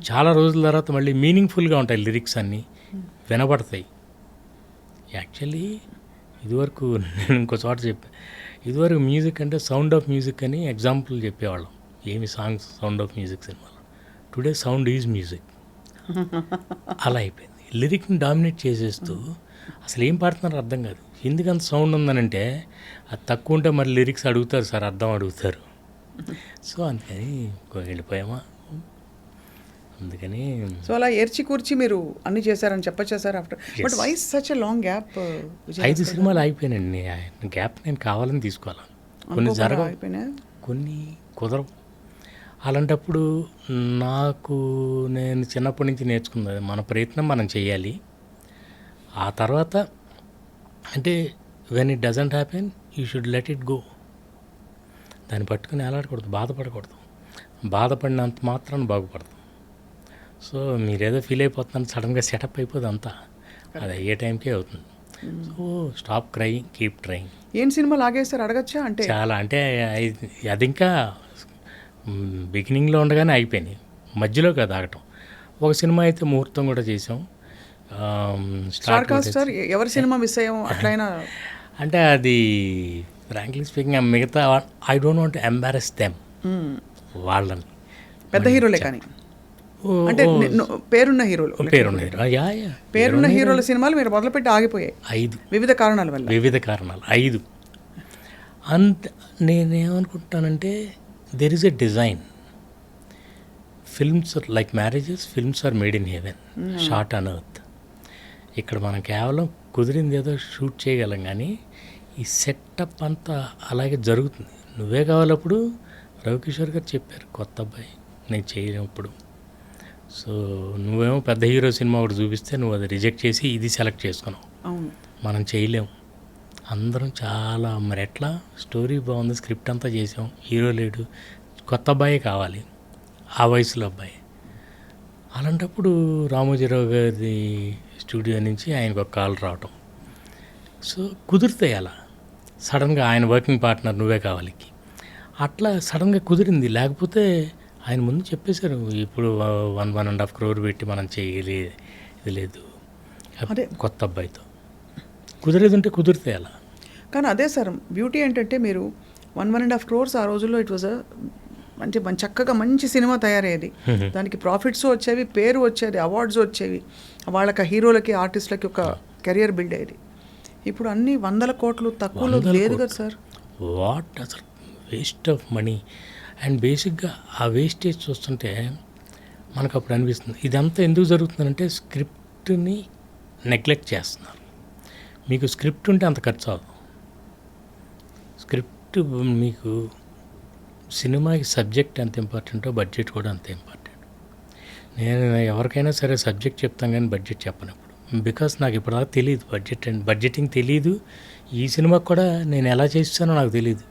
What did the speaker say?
చాలా రోజుల తర్వాత మళ్ళీ మీనింగ్ఫుల్గా ఉంటాయి లిరిక్స్ అన్నీ వినబడతాయి. యాక్చువల్లీ ఇదివరకు నేను ఇంకో చోట చెప్పాను, ఇదివరకు మ్యూజిక్ అంటే సౌండ్ ఆఫ్ మ్యూజిక్ అని ఎగ్జాంపుల్ చెప్పేవాళ్ళం. ఏమి సాంగ్స్ సౌండ్ ఆఫ్ మ్యూజిక్ సినిమాలో. Today sound is music. అలా అయిపోయింది. లిరిక్ని డామినేట్ చేసేస్తూ అసలు ఏం పాడుతున్నారో అర్థం కాదు. ఎందుకంత సౌండ్ ఉందనంటే అది తక్కువ ఉంటే మరి లిరిక్స్ అడుగుతారు సార్, అర్థం అడుగుతారు. సో అందుకని వెళ్ళిపోయామా. అందుకని సో అలా ఏర్చి కూర్చి మీరు అన్ని చేశారని చెప్పచ్చా sir after? But why such a long gap? 5 సినిమాలు అయిపోయినండి. గ్యాప్ నేను కావాలని తీసుకోవాలి. కొన్ని జరగవు, కొన్ని కుదరవు. అలాంటప్పుడు నాకు నేను చిన్నప్పటి నుంచి నేర్చుకున్నది మన ప్రయత్నం మనం చేయాలి. ఆ తర్వాత అంటే when it doesn't happen you should let it go. దాన్ని పట్టుకుని ఎలాడకూడదు, బాధపడకూడదు. బాధపడినంత మాత్రాన్ని బాగుపడతాం. సో మీరేదో ఫీల్ అయిపోతున్నాను సడన్గా సెటప్ అయిపోదు అంతా, అది అయ్యే టైంకే అవుతుంది. So stop crying, keep trying. ఏం సినిమా లాగేస్తారు అడగచ్చా? అంటే చాలా అంటే అది ఇంకా బిగినింగ్లో ఉండగానే అయిపోయినాయి, మధ్యలో కదా ఆగటం. ఒక సినిమా అయితే ముహూర్తం కూడా చేసాం. స్టార్ కాస్టర్ ఎవరి సినిమా మిస్ అయ్యాం అట్లయినా? అంటే అది ఫ్రాంక్లీ స్పీకింగ్ మిగతా I don't want to embarrass them. వాళ్ళని పెద్ద హీరోలే కానీ అంటే పేరున్న హీరోలు, పేరున్న హీరోల సినిమాలు మీరు మొదలుపెట్టి ఆగిపోయాయి 5 వివిధ కారణాల వల్ల. 5 అంత నేనేమనుకుంటానంటే there is a design. Films like marriages, films are made in heaven, short on earth. ఇక్కడ మనం కేవలం కుదిరింది ఏదో షూట్ చేయగలం, కానీ ఈ సెటప్ అంతా అలాగే జరుగుతుంది. నువ్వే కావాలప్పుడు రవికిషోర్ గారు చెప్పారు, కొత్త అబ్బాయి నేను చేయలేనప్పుడు. సో నువ్వేమో పెద్ద హీరో సినిమా ఒకటి చూపిస్తే నువ్వు అది రిజెక్ట్ చేసి ఇది సెలెక్ట్ చేసుకున్నావు. మనం చేయలేము. అందరం చాలా మరి ఎట్లా, స్టోరీ బాగుంది, స్క్రిప్ట్ అంతా చేసాం, హీరో లేడు, కొత్త అబ్బాయే కావాలి, ఆ వయసులో అబ్బాయి. అలాంటప్పుడు రామోజీరావు గారి స్టూడియో నుంచి ఆయనకు ఒక కాల్ రావటం. సో కుదురుతాయి అలా సడన్గా, ఆయన వర్కింగ్ పార్ట్నర్ నువ్వే కావాలి, అట్లా సడన్గా కుదిరింది. లేకపోతే ఆయన ముందు చెప్పేశారు, ఇప్పుడు 1.5 crore పెట్టి మనం చేయలేదు, ఇది లేదు, అదే కొత్త అబ్బాయితో కుదిరేది ఉంటే కుదిరితే అలా. కానీ అదే సార్ బ్యూటీ ఏంటంటే మీరు 1.5 crores ఆ రోజుల్లో ఇట్ వాజ్ అంటే చక్కగా మంచి సినిమా తయారయ్యేది, దానికి ప్రాఫిట్స్ వచ్చేవి, పేరు వచ్చేది, అవార్డ్స్ వచ్చేవి, వాళ్ళకి హీరోలకి ఆర్టిస్టులకి ఒక కెరియర్ బిల్డ్ అయ్యేది. ఇప్పుడు అన్ని 100 కోట్లు తక్కువలో లేదు కదా సార్. వాట్ అసలు వేస్ట్ ఆఫ్ మనీ. అండ్ బేసిక్గా ఆ వేస్టేజ్ చూస్తుంటే మనకు అప్పుడు అనిపిస్తుంది ఇదంతా ఎందుకు జరుగుతుందంటే స్క్రిప్ట్ని నెగ్లెక్ట్ చేస్తున్నారు. మీకు స్క్రిప్ట్ ఉంటే అంత ఖర్చు అవ్వదు. స్క్రిప్ట్ మీకు సినిమాకి సబ్జెక్ట్ ఎంత ఇంపార్టెంటో బడ్జెట్ కూడా అంత ఇంపార్టెంట్. నేను ఎవరికైనా సరే సబ్జెక్ట్ చెప్తాను కానీ బడ్జెట్ చెప్పనప్పుడు, బికాస్ నాకు ఇప్పటిదాకా తెలియదు బడ్జెట్ అండ్ బడ్జెటింగ్ తెలియదు. ఈ సినిమాకి కూడా నేను ఎలా చేస్తానో నాకు తెలియదు.